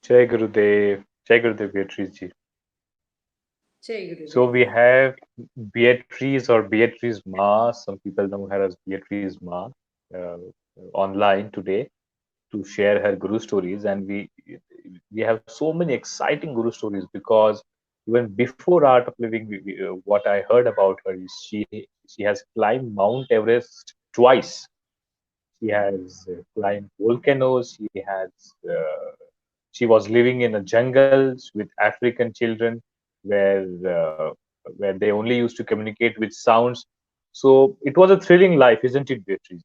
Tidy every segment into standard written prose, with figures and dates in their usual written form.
Jai Gurudev, Jai Gurudev Beatriz ji. Jai So Gurudev. we have Beatriz or Beatriz Ma. Some people know her as Beatriz Ma uh, online today to share her Guru stories, and we have so many exciting Guru stories because even before Art of Living, what I heard about her is she has climbed Mount Everest twice. She has climbed volcanoes. She was living in a jungles with African children where uh, where they only used to communicate with sounds. So it was a thrilling life, isn't it, Beatrice?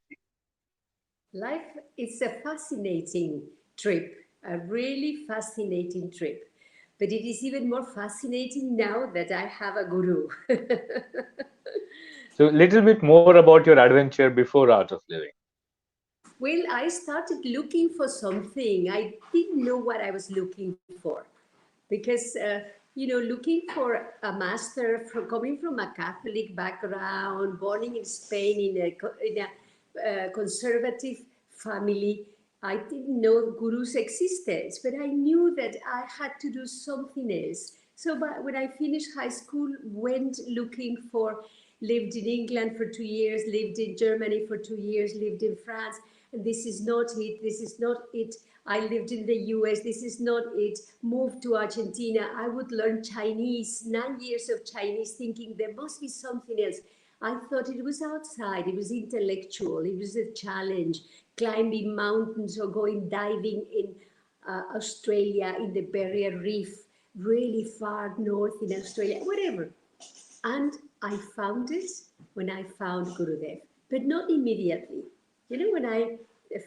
Life is a fascinating trip, a really fascinating trip. But it is even more fascinating now that I have a guru. So a little bit more about your adventure before Art of Living. Well, I started looking for something. I didn't know what I was looking for because, looking for a master coming from a Catholic background, born in Spain in a conservative family. I didn't know Guru's existence, but I knew that I had to do something else. So but when I finished high school, went looking for, lived in England for 2 years, lived in Germany for 2 years, lived in France. And this is not it, this is not it. I lived in the US, this is not it. Moved to Argentina. I would learn Chinese, 9 years of Chinese, thinking there must be something else. I thought it was outside, it was intellectual, it was a challenge, climbing mountains or going diving in Australia, in the Barrier Reef, really far north in Australia, whatever. And I found it when I found Gurudev, but not immediately. When I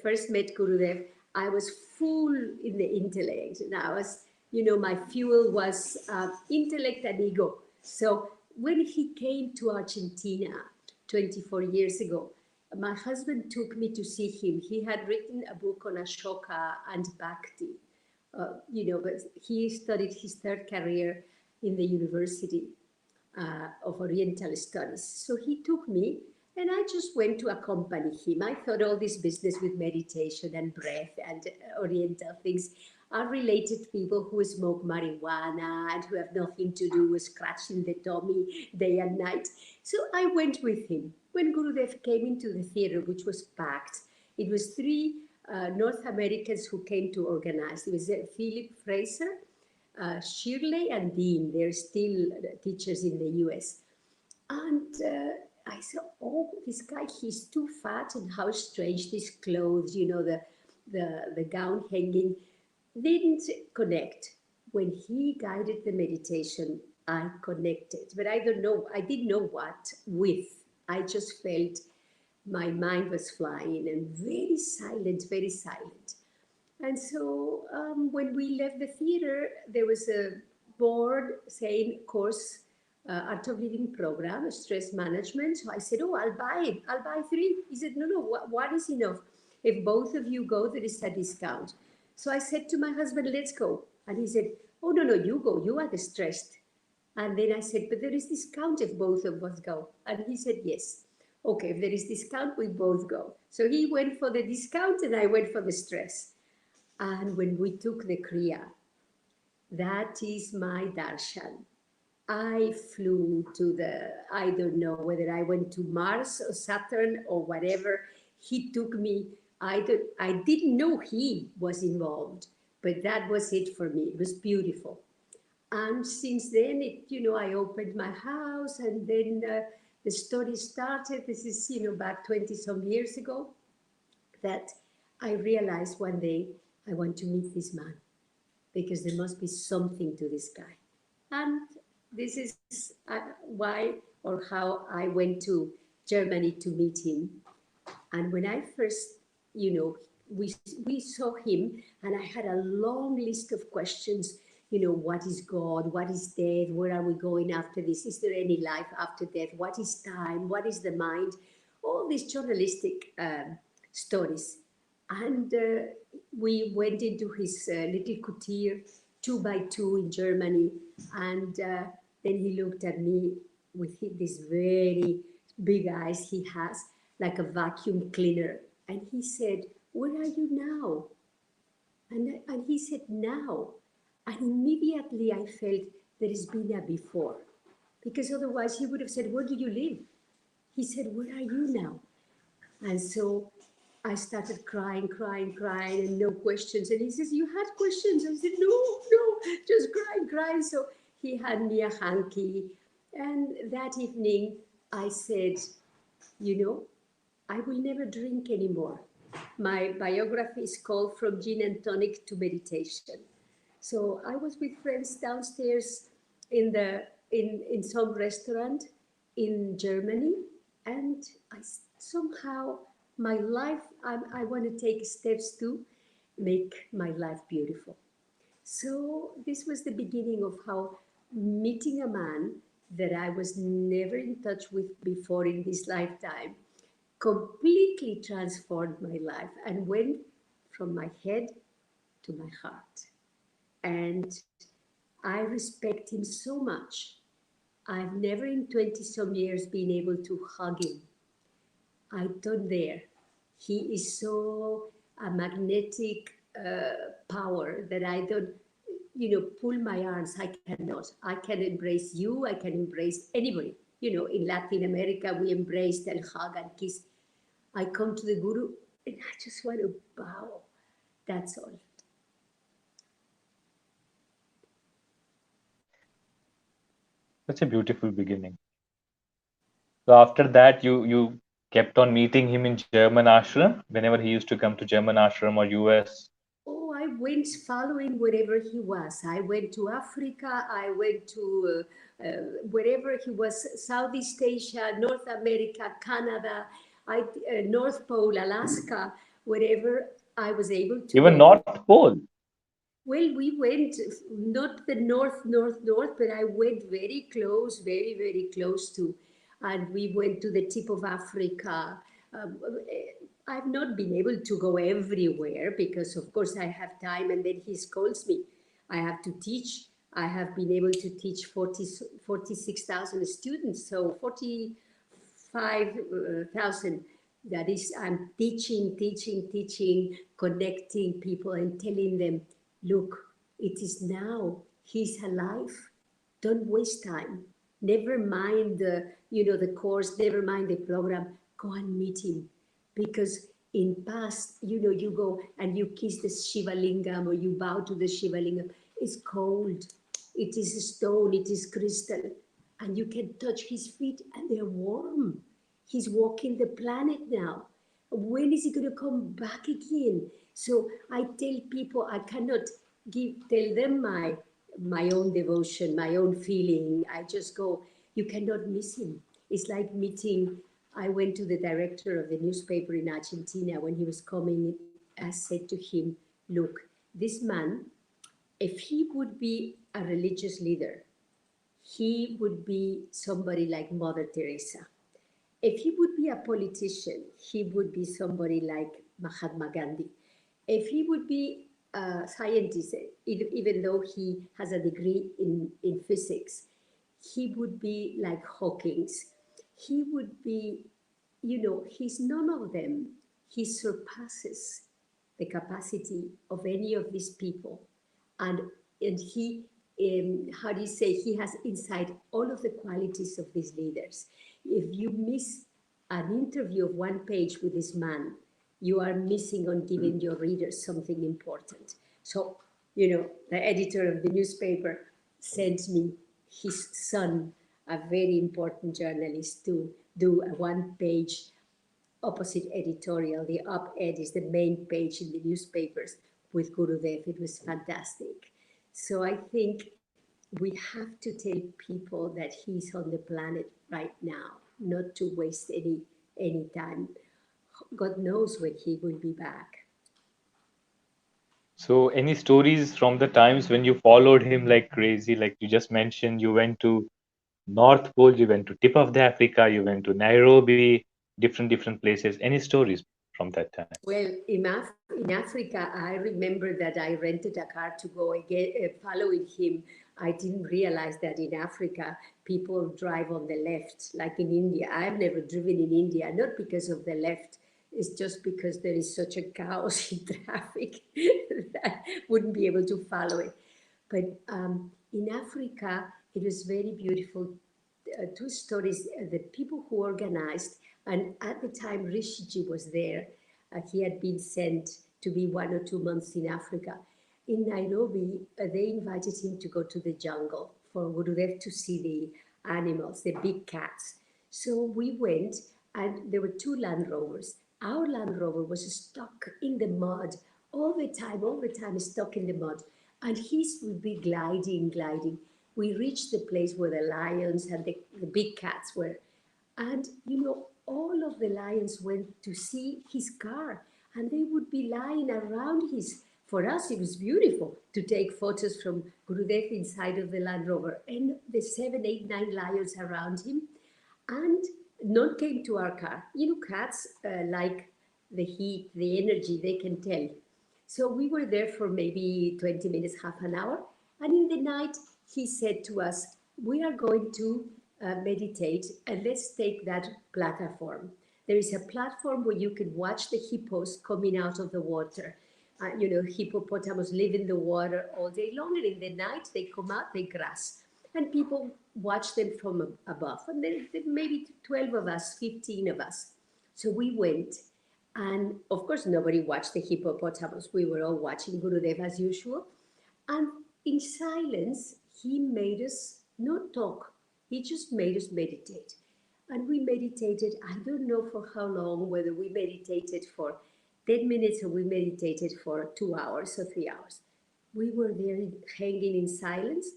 first met Gurudev, I was full in the intellect, and I was, my fuel was intellect and ego. So when he came to Argentina 24 years ago, my husband took me to see him. He had written a book on Ashoka and Bhakti, but he studied his third career in the university of Oriental Studies. So he took me, and I just went to accompany him. I thought all this business with meditation and breath and Oriental things are related to people who smoke marijuana and who have nothing to do with scratching the tummy day and night. So I went with him. When Gurudev came into the theater, which was packed, it was three North Americans who came to organize. It was Philip Fraser, Shirley and Dean. They're still teachers in the US. And I said, oh, this guy, he's too fat, and how strange these clothes, the gown hanging. Didn't connect. When he guided the meditation, I connected, but I don't know, I didn't know what with. I just felt my mind was flying and very silent, very silent. And so when we left the theater, there was a board saying course, Art of Living program, stress management. So I said, oh, I'll buy it. I'll buy three. He said, no, no, one is enough. If both of you go, there is a discount. So I said to my husband, let's go. And he said, oh, no, no, you go. You are the stressed. And then I said, but there is discount if both of us go. And he said, yes. Okay, if there is discount, we both go. So he went for the discount and I went for the stress. And when we took the Kriya, that is my darshan. I flew to I don't know whether I went to Mars or Saturn or whatever. He took me. I didn't know he was involved, but that was it for me. It was beautiful. And since then, I opened my house, and then the story started. This is, back 20 some years ago, that I realized one day I want to meet this man because there must be something to this guy. And this is why or how I went to Germany to meet him. And when I first, you know, we saw him, and I had a long list of questions. What is God? What is death? Where are we going after this? Is there any life after death? What is time? What is the mind? All these journalistic stories. And we went into his little coutier, 2 by 2 in Germany. And then he looked at me with these very big eyes he has, like a vacuum cleaner. And he said, where are you now? And he said, now. And immediately I felt there has been a before. Because otherwise he would have said, where do you live? He said, where are you now? And so I started crying, crying, crying, and no questions. And he says, you had questions? I said, no, no, just crying, crying. So he had me a hanky. And that evening I said, you know, I will never drink anymore. My biography is called From Gin and Tonic to Meditation. So I was with friends downstairs in some restaurant in Germany, and I somehow my life I want to take steps to make my life beautiful. So this was the beginning of how meeting a man that I was never in touch with before in this lifetime completely transformed my life and went from my head to my heart. And I respect him so much. I've never in 20 some years been able to hug him. I don't dare. He is so a magnetic power that I don't, pull my arms. I cannot. I can embrace you. I can embrace anybody. In Latin America, we embraced and hug and kiss. I come to the Guru and I just want to bow. That's all. Such a beautiful beginning. So after that, you kept on meeting him in German ashram whenever he used to come to German ashram or US. Oh, I went following wherever he was. I went to Africa. I went to wherever he was, Southeast Asia, North America, Canada, North Pole, Alaska, wherever I was able to Even go. North Pole. Well, we went not the north, but I went very close, very, very close to, and we went to the tip of Africa. Um, I've not been able to go everywhere because, of course, I have time, and then he calls me. I have to teach. I have been able to teach 46,000 students, so 45,000. That is, I'm teaching, connecting people and telling them, look, it is now. He's alive. Don't waste time. Never mind the course, never mind the program. Go and meet him. Because in past, you go and you kiss the Shiva Lingam or you bow to the Shiva Lingam. It's cold. It is a stone. It is crystal. And you can touch his feet and they're warm. He's walking the planet now. When is he going to come back again? So I tell people I cannot tell them my own devotion, my own feeling. I just go, you cannot miss him. It's like meeting. I went to the director of the newspaper in Argentina when he was coming. I said to him, look, this man, if he would be a religious leader, he would be somebody like Mother Teresa. If he would be a politician, he would be somebody like Mahatma Gandhi. If he would be a scientist, even though he has a degree in physics, he would be like Hawking's. He would be, he's none of them. He surpasses the capacity of any of these people. And, and he, how do you say, he has inside all of the qualities of these leaders. If you miss an interview of one page with this man, you are missing on giving your readers something important. So, the editor of the newspaper sent me his son, a very important journalist, to do a one-page opposite editorial. The op-ed is the main page in the newspapers with Gurudev. It was fantastic. So I think we have to tell people that he's on the planet right now, not to waste any time. God knows when he will be back. So any stories from the times when you followed him like crazy? Like you just mentioned, you went to North Pole, you went to tip of the Africa, you went to Nairobi, different places. Any stories from that time? Well, in Africa, I remember that I rented a car to go again, following him. I didn't realize that in Africa, people drive on the left, like in India. I've never driven in India, not because of the left It's just because there is such a chaos in traffic that wouldn't be able to follow it. But in Africa, it was very beautiful. Two stories, the people who organized, and at the time Rishiji was there. He had been sent to be 1 or 2 months in Africa. In Nairobi, they invited him to go to the jungle for Gurudev to see the animals, the big cats. So we went, and there were two Land Rovers. Our Land Rover was stuck in the mud all the time, stuck in the mud. And he would be gliding, gliding. We reached the place where the lions and the big cats were. And, all of the lions went to see his car, and they would be lying around his. For us, it was beautiful to take photos from Gurudev inside of the Land Rover, and the 7, 8, 9 lions around him. And none came to our car. Cats like the heat, the energy, they can tell. So we were there for maybe 20 minutes, half an hour. And in the night, he said to us, we are going to meditate, and let's take that platform. There is a platform where you can watch the hippos coming out of the water. Hippopotamus live in the water all day long, and in the night they come out, they grass. And people watch them from above. And there maybe 12 of us, 15 of us. So we went, and of course, nobody watched the hippopotamus. We were all watching Gurudev as usual. And in silence, he made us not talk. He just made us meditate. And we meditated, I don't know for how long, whether we meditated for 10 minutes or we meditated for 2 hours or 3 hours. We were there hanging in silence.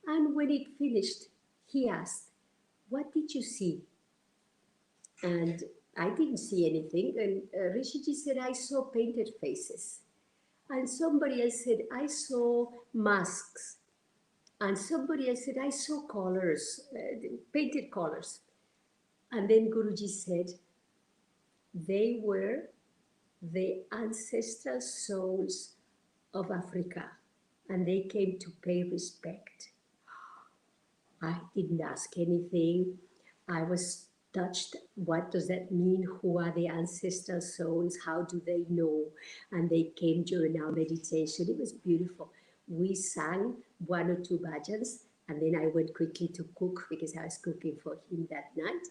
And when it finished, he asked, what did you see? And I didn't see anything. And Rishiji said, I saw painted faces. And somebody else said, I saw masks. And somebody else said, I saw colors, painted colors. And then Guruji said, they were the ancestral souls of Africa, and they came to pay respect. I didn't ask anything. I was touched. What does that mean? Who are the ancestral souls? How do they know? And they came during our meditation. It was beautiful. We sang 1 or 2 bhajans, and then I went quickly to cook because I was cooking for him that night.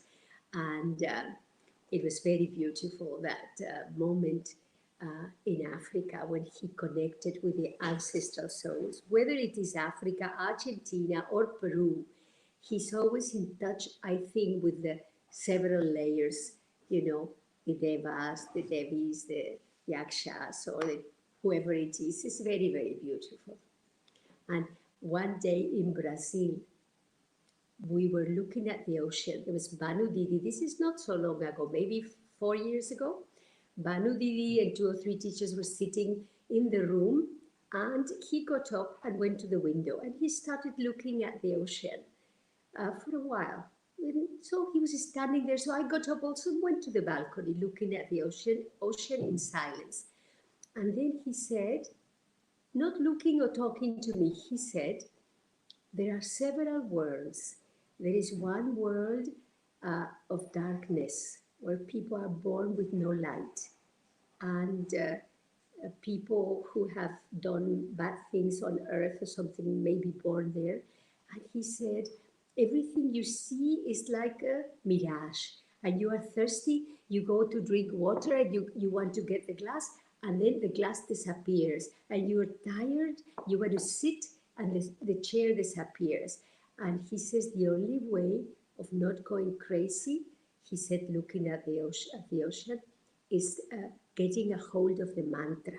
And it was very beautiful, that moment in Africa when he connected with the ancestral souls. Whether it is Africa, Argentina, or Peru, he's always in touch, I think, with the several layers, the Devas, the Devis, the Yakshas, or whoever it is. It's very, very beautiful. And one day in Brazil, we were looking at the ocean. There was Banu Didi. This is not so long ago, maybe 4 years ago. Banu Didi and 2 or 3 teachers were sitting in the room, and he got up and went to the window, and he started looking at the ocean for a while. And so he was standing there. So I got up also and went to the balcony looking at the ocean in silence. And then he said, not looking or talking to me, he said, there are several worlds. There is one world of darkness where people are born with no light. And people who have done bad things on earth or something may be born there. And he said, everything you see is like a mirage. And you are thirsty, you go to drink water, and you want to get the glass, and then the glass disappears. And you're tired, you want to sit, and the chair disappears. And he says the only way of not going crazy, he said, looking at the ocean, is getting a hold of the mantra.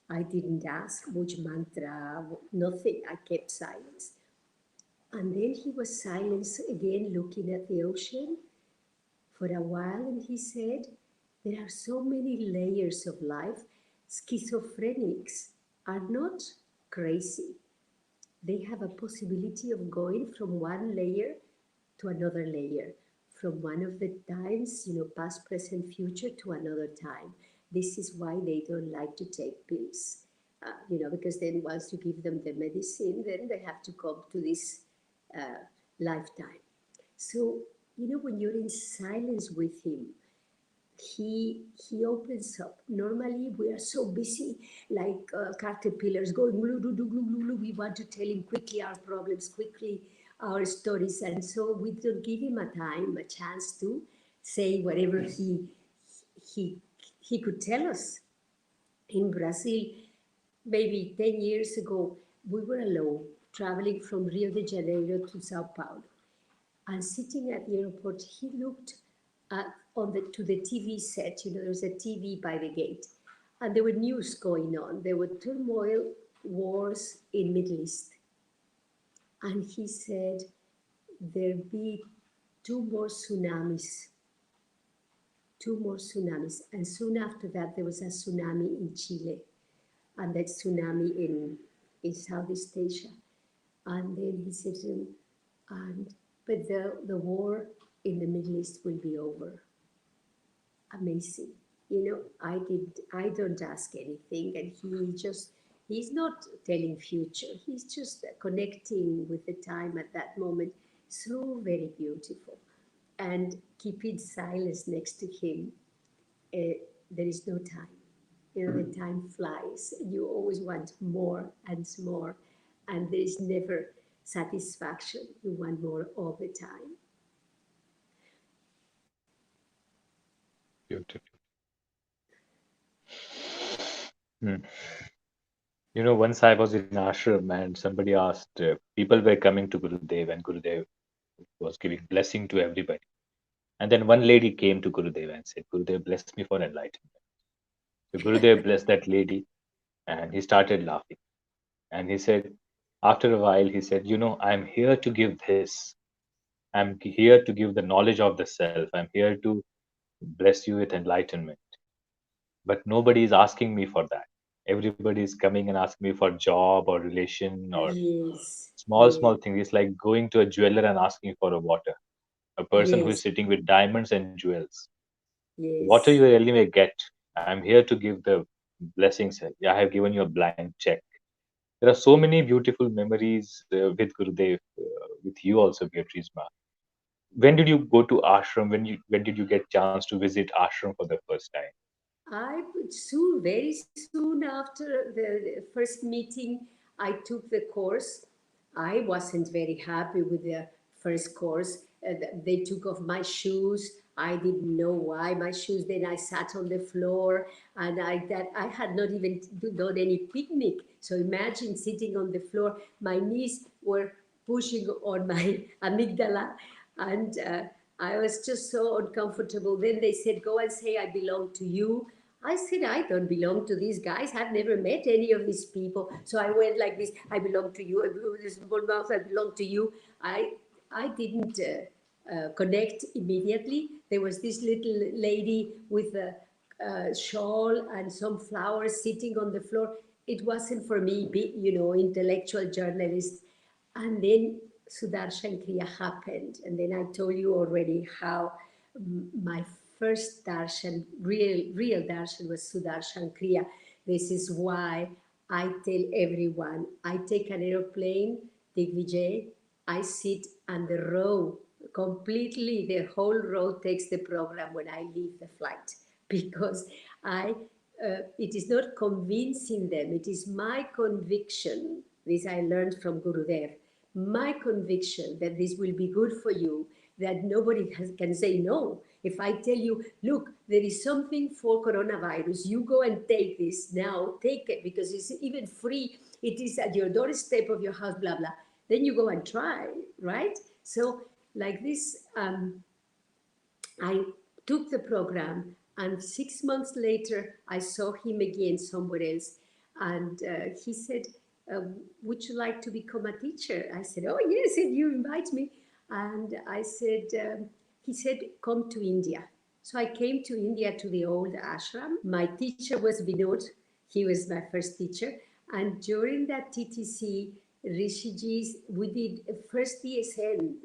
I didn't ask which mantra, nothing. I kept silence. And then he was silent again, looking at the ocean for a while, and he said, there are so many layers of life. Schizophrenics are not crazy. They have a possibility of going from one layer to another layer, from one of the times, past, present, future, to another time. This is why they don't like to take pills, because then once you give them the medicine, then they have to come to this lifetime. So, when you're in silence with him, he opens up. Normally we are so busy, like caterpillars going glue, glue, glue, glue, glue. We want to tell him quickly our problems, quickly our stories, and so we don't give him a chance to say whatever he he could tell us. In Brazil, maybe 10 years ago, we were alone, traveling from Rio de Janeiro to Sao Paulo. And sitting at the airport, he looked to the TV set. You know, there was a TV by the gate, and there were news going on. There were turmoil, wars in Middle East, and he said there'll be two more tsunamis, two more tsunamis, and soon after that there was a tsunami in Chile, and that tsunami in Southeast Asia. And then he said, and but the war in the Middle East will be over. Amazing. You know, I don't ask anything, and he's not telling future. He's just connecting with the time at that moment. So very beautiful. And keeping silence next to him, there is no time. You know, the time flies. You always want more and more, and there is never satisfaction. You want more all the time. Beautiful. Hmm. You know, once I was in ashram and somebody asked, people were coming to Gurudev and Gurudev was giving blessing to everybody. And then one lady came to Gurudev and said, Gurudev, bless me for enlightenment. So Gurudev blessed that lady and he started laughing. And he said, after a while, he said, you know, I'm here to give this. I'm here to give the knowledge of the self. I'm here to bless you with enlightenment. But nobody is asking me for that. Everybody is coming and asking me for job or relation or Yes, small, yes, small things. It's like going to a jeweler and asking for a water. A person who is yes, sitting with diamonds and jewels. Water yes. you really may get. I'm here to give the blessings. I have given you a blank check. There are so many beautiful memories with Gurudev, with you also, Beatriz. When did you go to ashram? When did you get chance to visit ashram for the first time? I would soon, very soon after the first meeting, I took the course. I wasn't very happy with the first course. They took off my shoes. I didn't know why my shoes. Then I sat on the floor, and I had not even done any picnic. So imagine sitting on the floor. My knees were pushing on my amygdala, and I was just so uncomfortable. Then they said, "Go and say I belong to you." I said, I don't belong to these guys. I've never met any of these people. So I went like this. I belong to you. I belong to this small mouth. I belong to you. I didn't connect immediately. There was this little lady with a shawl and some flowers sitting on the floor. It wasn't for me, intellectual journalist. And then Sudarshan Kriya happened. And then I told you already how my first darshan, real darshan, was Sudarshan Kriya. This is why I tell everyone, I take an aeroplane, Digvijay, I sit on the row completely, the whole row takes the program when I leave the flight, because it is not convincing them, it is my conviction. This I learned from Gurudev. My conviction that this will be good for you, that nobody can say no. If I tell you, look, there is something for coronavirus, you go and take this now, take it because it's even free, it is at your doorstep of your house, blah, blah. Then you go and try, right? So, like this, I took the program, and 6 months later, I saw him again somewhere else. And he said, would you like to become a teacher? I said, oh, yes, and you invite me. And I said, he said, come to India. So I came to India to the old ashram. My teacher was Vinod. He was my first teacher. And during that TTC, Rishiji's, we did the first DSN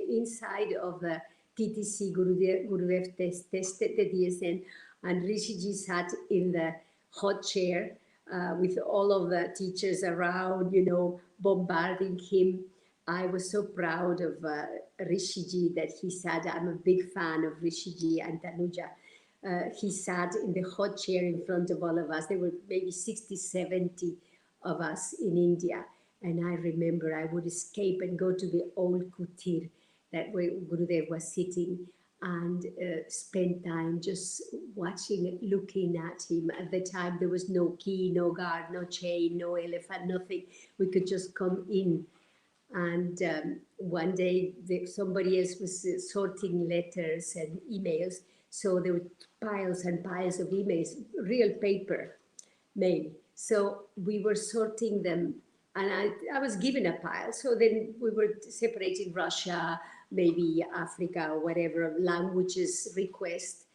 inside of the TTC. Gurudev tested the DSN, and Rishiji sat in the hot chair with all of the teachers around, bombarding him. I was so proud of Rishiji that he said, I'm a big fan of Rishiji and Tanuja. he sat in the hot chair in front of all of us. There were maybe 60, 70 of us in India. And I remember I would escape and go to the old kutir that where Gurudev was sitting and spend time just watching, looking at him. At the time, there was no key, no guard, no chain, no elephant, nothing. We could just come in. And one day, somebody else was sorting letters and emails. So there were piles and piles of emails, real paper mail. So we were sorting them, and I was given a pile. So then we were separating Russia, maybe Africa, or whatever, languages request.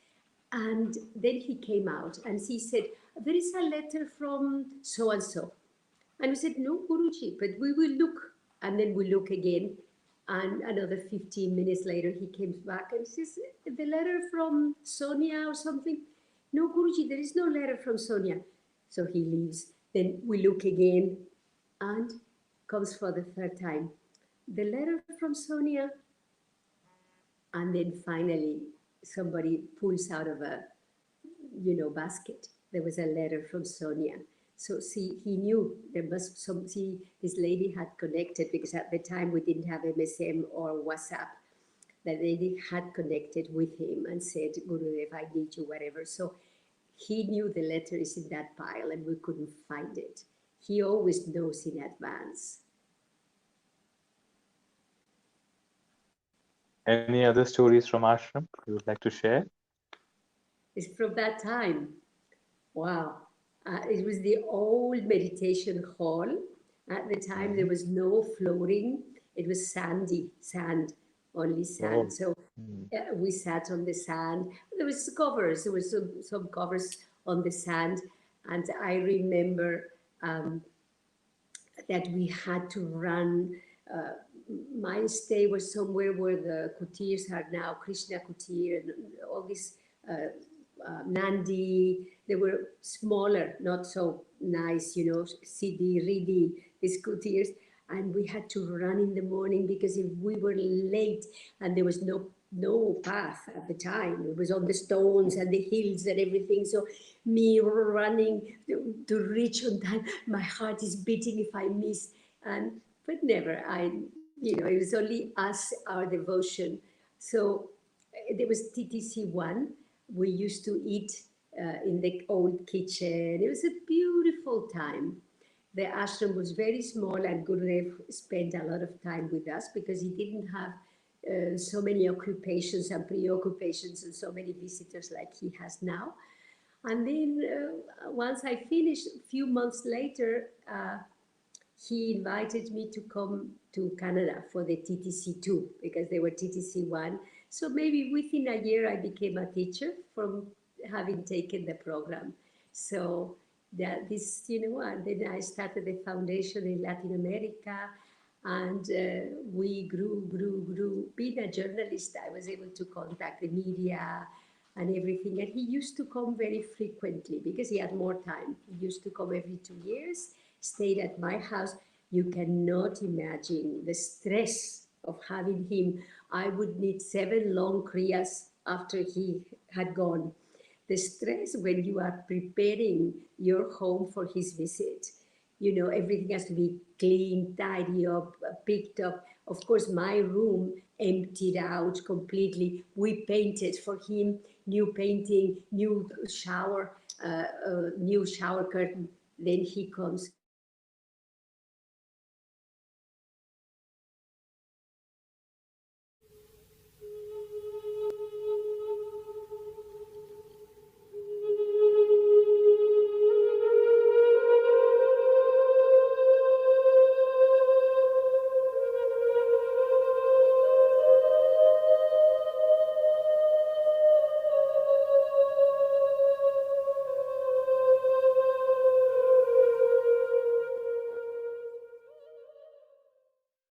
And then he came out and he said, there is a letter from so and so. And we said, no, Guruji, but we will look. And then we look again. And another 15 minutes later, he came back and says, the letter from Sonia or something. No, Guruji, there is no letter from Sonia. So he leaves. Then we look again and comes for the third time. The letter from Sonia. And then finally, somebody pulls out of a, basket. There was a letter from Sonia. So see, he knew there must this lady had connected, because at the time we didn't have MSM or WhatsApp. That lady had connected with him and said, Gurudev, I need you, whatever. So he knew the letter is in that pile and we couldn't find it. He always knows in advance. Any other stories from Ashram you would like to share? It's from that time. Wow. It was the old meditation hall. At the time, there was no flooring. It was sand, only sand. Oh. So we sat on the sand. There was covers. There was some covers on the sand. And I remember that we had to run. My stay was somewhere where the kutirs are now, Krishna Kutir and all these Nandi. They were smaller, not so nice, Siddhi, Riddhi, these kutirs. And we had to run in the morning, because if we were late and there was no path at the time, it was on the stones and the hills and everything. So me running to reach on time, my heart is beating if I miss. But never, it was only us, our devotion. So there was TTC1. We used to eat in the old kitchen. It was a beautiful time. The ashram was very small, and Gurudev spent a lot of time with us because he didn't have so many occupations and preoccupations and so many visitors like he has now. And then once I finished, a few months later, he invited me to come to Canada for the TTC2 because they were TTC1. So maybe within a year, I became a teacher from having taken the program. So and then I started the foundation in Latin America, and we grew. Being a journalist, I was able to contact the media and everything. And he used to come very frequently because he had more time. He used to come every 2 years, stayed at my house. You cannot imagine the stress of having him. I would need 7 long kriyas after he had gone. The stress when you are preparing your home for his visit. Everything has to be clean, tidy up, picked up. Of course, my room emptied out completely. We painted for him, new painting, new shower curtain. Then he comes.